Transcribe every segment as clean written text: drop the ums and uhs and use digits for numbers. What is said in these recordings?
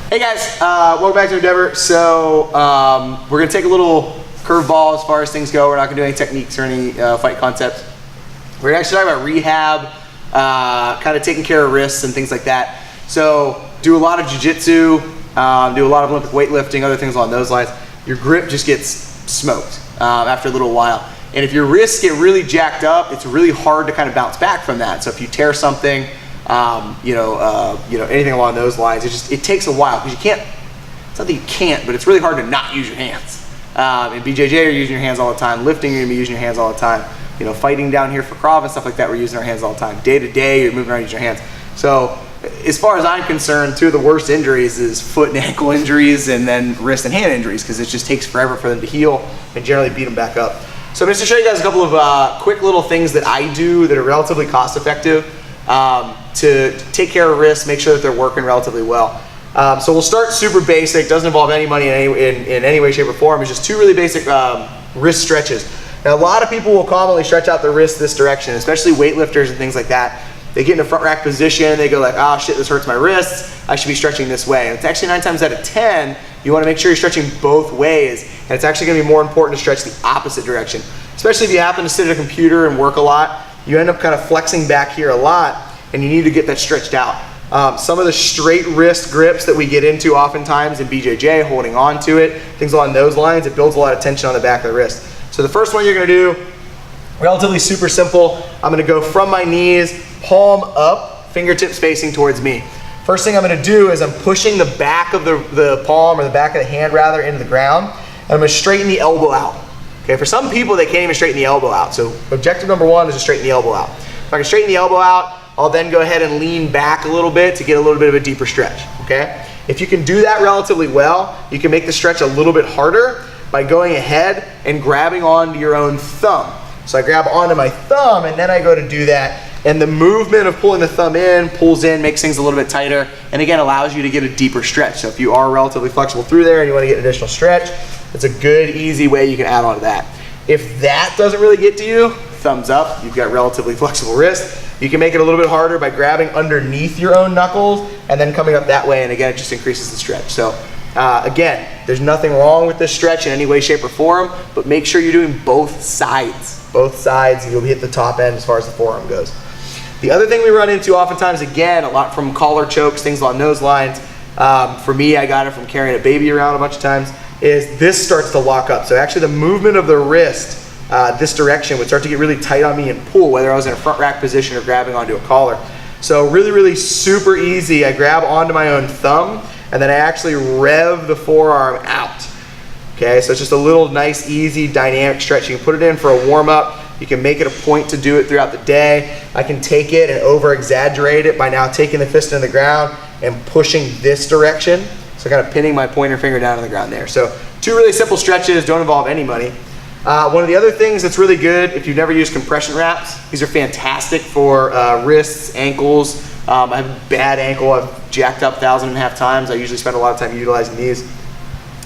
Hey guys, welcome back to Endeavor. So we're gonna take a little curveball as far as things go. We're not gonna do any techniques or any fight concepts. We're gonna actually talk about rehab, kind of taking care of wrists and things like that. So do a lot of jiu-jitsu, do a lot of Olympic weightlifting, other things along those lines. Your grip just gets smoked after a little while. And if your wrists get really jacked up, it's really hard to kind of bounce back from that. So if you tear something, anything along those lines, it takes a while because you can't. It's not that you can't, but it's really hard to not use your hands. In BJJ, you're using your hands all the time. Lifting, you're gonna be using your hands all the time. You know, fighting down here for Krav and stuff like that, we're using our hands all the time. Day to day, you're moving around using your hands. So, as far as I'm concerned, two of the worst injuries is foot and ankle injuries, and then wrist and hand injuries, because it just takes forever for them to heal and generally beat them back up. So I'm just gonna show you guys a couple of quick little things that I do that are relatively cost effective to take care of wrists, make sure that they're working relatively well. So we'll start super basic, doesn't involve any money in any way, shape, or form. It's just two really basic wrist stretches. Now, a lot of people will commonly stretch out their wrist this direction, especially weightlifters and things like that. They get in a front rack position and they go like, oh shit, this hurts my wrists, I should be stretching this way. And it's actually 9 times out of 10, you wanna make sure you're stretching both ways, and it's actually gonna be more important to stretch the opposite direction. Especially if you happen to sit at a computer and work a lot, you end up kind of flexing back here a lot, and you need to get that stretched out. Some of the straight wrist grips that we get into oftentimes in BJJ, holding on to it, things along those lines, it builds a lot of tension on the back of the wrist. So the first one you're gonna do, relatively super simple. I'm gonna go from my knees, palm up, fingertips facing towards me. First thing I'm gonna do is I'm pushing the back of the palm, or the back of the hand rather, into the ground, and I'm gonna straighten the elbow out. Okay, for some people, they can't even straighten the elbow out. So objective number one is to straighten the elbow out. If I can straighten the elbow out, I'll then go ahead and lean back a little bit to get a little bit of a deeper stretch, okay? If you can do that relatively well, you can make the stretch a little bit harder by going ahead and grabbing onto your own thumb. So I grab onto my thumb and then I go to do that, and the movement of pulling the thumb in, pulls in, makes things a little bit tighter, and again, allows you to get a deeper stretch. So if you are relatively flexible through there and you wanna get an additional stretch, it's a good, easy way you can add on to that. If that doesn't really get to you, thumbs up, you've got relatively flexible wrist. You can make it a little bit harder by grabbing underneath your own knuckles and then coming up that way, and again, it just increases the stretch. So again, there's nothing wrong with this stretch in any way, shape, or form, but make sure you're doing both sides. Both sides, you'll hit the top end as far as the forearm goes. The other thing we run into oftentimes, again, a lot from collar chokes, things along those lines, for me, I got it from carrying a baby around a bunch of times, is this starts to lock up. So actually the movement of the wrist this direction would start to get really tight on me and pull, whether I was in a front rack position or grabbing onto a collar. So really, really super easy. I grab onto my own thumb and then I actually rev the forearm out. Okay, so it's just a little nice, easy, dynamic stretch. You can put it in for a warm up. You can make it a point to do it throughout the day. I can take it and over exaggerate it by now taking the fist in the ground and pushing this direction. So kind of pinning my pointer finger down on the ground there. So two really simple stretches, don't involve any money. One of the other things that's really good, if you've never used compression wraps, these are fantastic for wrists, ankles. I have a bad ankle, I've jacked up 1,500 times. I usually spend a lot of time utilizing these.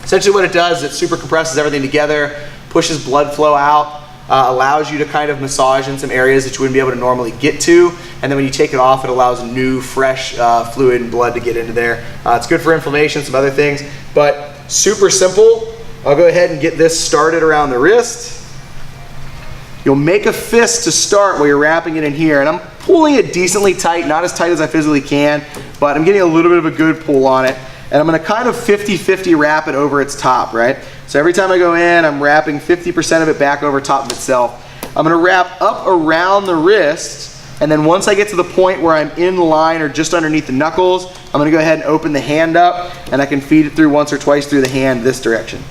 Essentially what it does is it super compresses everything together, pushes blood flow out, allows you to kind of massage in some areas that you wouldn't be able to normally get to, and then when you take it off, it allows new, fresh fluid and blood to get into there. It's good for inflammation, some other things, but super simple. I'll go ahead and get this started around the wrist. You'll make a fist to start where you're wrapping it in here, and I'm pulling it decently tight, not as tight as I physically can, but I'm getting a little bit of a good pull on it, and I'm gonna kind of 50-50 wrap it over its top, right? So every time I go in, I'm wrapping 50% of it back over top of itself. I'm gonna wrap up around the wrist, and then once I get to the point where I'm in line or just underneath the knuckles, I'm gonna go ahead and open the hand up, and I can feed it through once or twice through the hand this direction.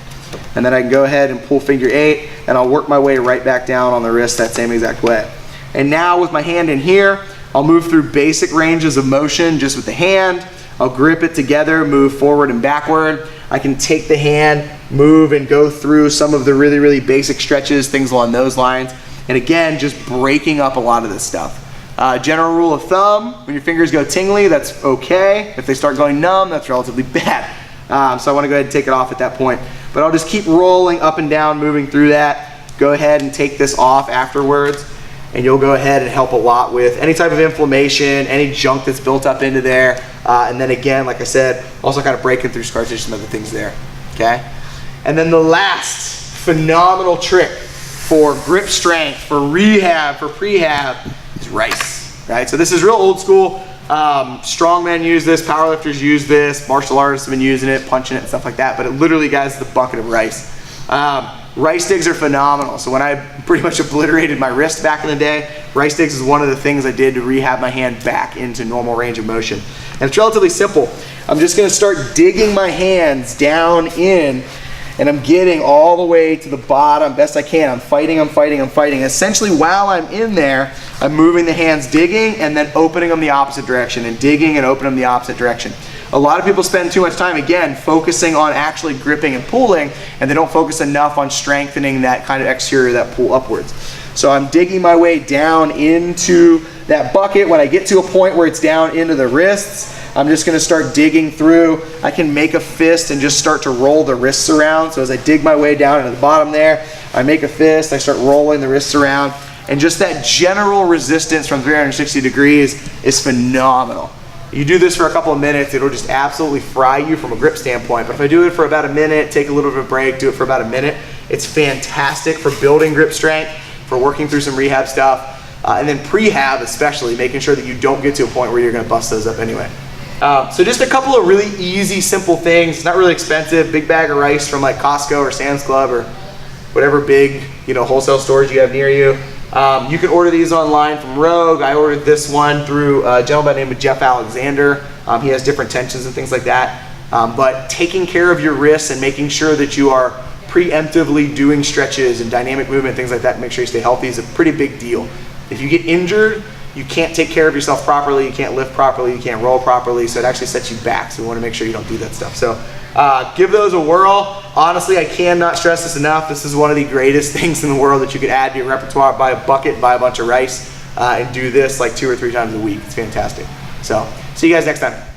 And then I can go ahead and pull figure 8, and I'll work my way right back down on the wrist that same exact way. And now with my hand in here, I'll move through basic ranges of motion just with the hand. I'll grip it together, move forward and backward. I can take the hand, move and go through some of the really, really basic stretches, things along those lines. And again, just breaking up a lot of this stuff. General rule of thumb, when your fingers go tingly, that's okay. If they start going numb, that's relatively bad. So I want to go ahead and take it off at that point. But I'll just keep rolling up and down, moving through that. Go ahead and take this off afterwards. and you'll go ahead and help a lot with any type of inflammation, any junk that's built up into there. And then again, like I said, also kind of breaking through scar tissue, some other things there, okay? And then the last phenomenal trick for grip strength, for rehab, for prehab is rice, right? So this is real old school. Strongmen use this, powerlifters use this, martial artists have been using it, punching it and stuff like that, but it literally, guys, is the bucket of rice. Rice digs are phenomenal. So when I pretty much obliterated my wrist back in the day, rice digs is one of the things I did to rehab my hand back into normal range of motion. And it's relatively simple. I'm just gonna start digging my hands down in, and I'm getting all the way to the bottom best I can. I'm fighting. Essentially, while I'm in there, I'm moving the hands, digging, and then opening them the opposite direction, and digging and opening them the opposite direction. A lot of people spend too much time, again, focusing on actually gripping and pulling, and they don't focus enough on strengthening that kind of exterior, that pull upwards. So I'm digging my way down into that bucket. When I get to a point where it's down into the wrists, I'm just gonna start digging through. I can make a fist and just start to roll the wrists around. So as I dig my way down into the bottom there, I make a fist, I start rolling the wrists around, and just that general resistance from 360 degrees is phenomenal. You do this for a couple of minutes, it'll just absolutely fry you from a grip standpoint. But if I do it for about a minute, take a little bit of a break, do it for about a minute, it's fantastic for building grip strength, for working through some rehab stuff, and then prehab especially, making sure that you don't get to a point where you're gonna bust those up anyway. So just a couple of really easy, simple things. It's not really expensive. Big bag of rice from like Costco or Sam's Club or whatever big, wholesale stores you have near you. You can order these online from Rogue. I ordered this one through a gentleman by the name of Jeff Alexander. He has different tensions and things like that. But taking care of your wrists and making sure that you are preemptively doing stretches and dynamic movement, things like that, to make sure you stay healthy is a pretty big deal. If you get injured, you can't take care of yourself properly, you can't lift properly, you can't roll properly, so it actually sets you back. So we want to make sure you don't do that stuff. So give those a whirl. Honestly, I cannot stress this enough. This is one of the greatest things in the world that you could add to your repertoire. Buy a bucket, buy a bunch of rice, and do this like 2 or 3 times a week. It's fantastic. So see you guys next time.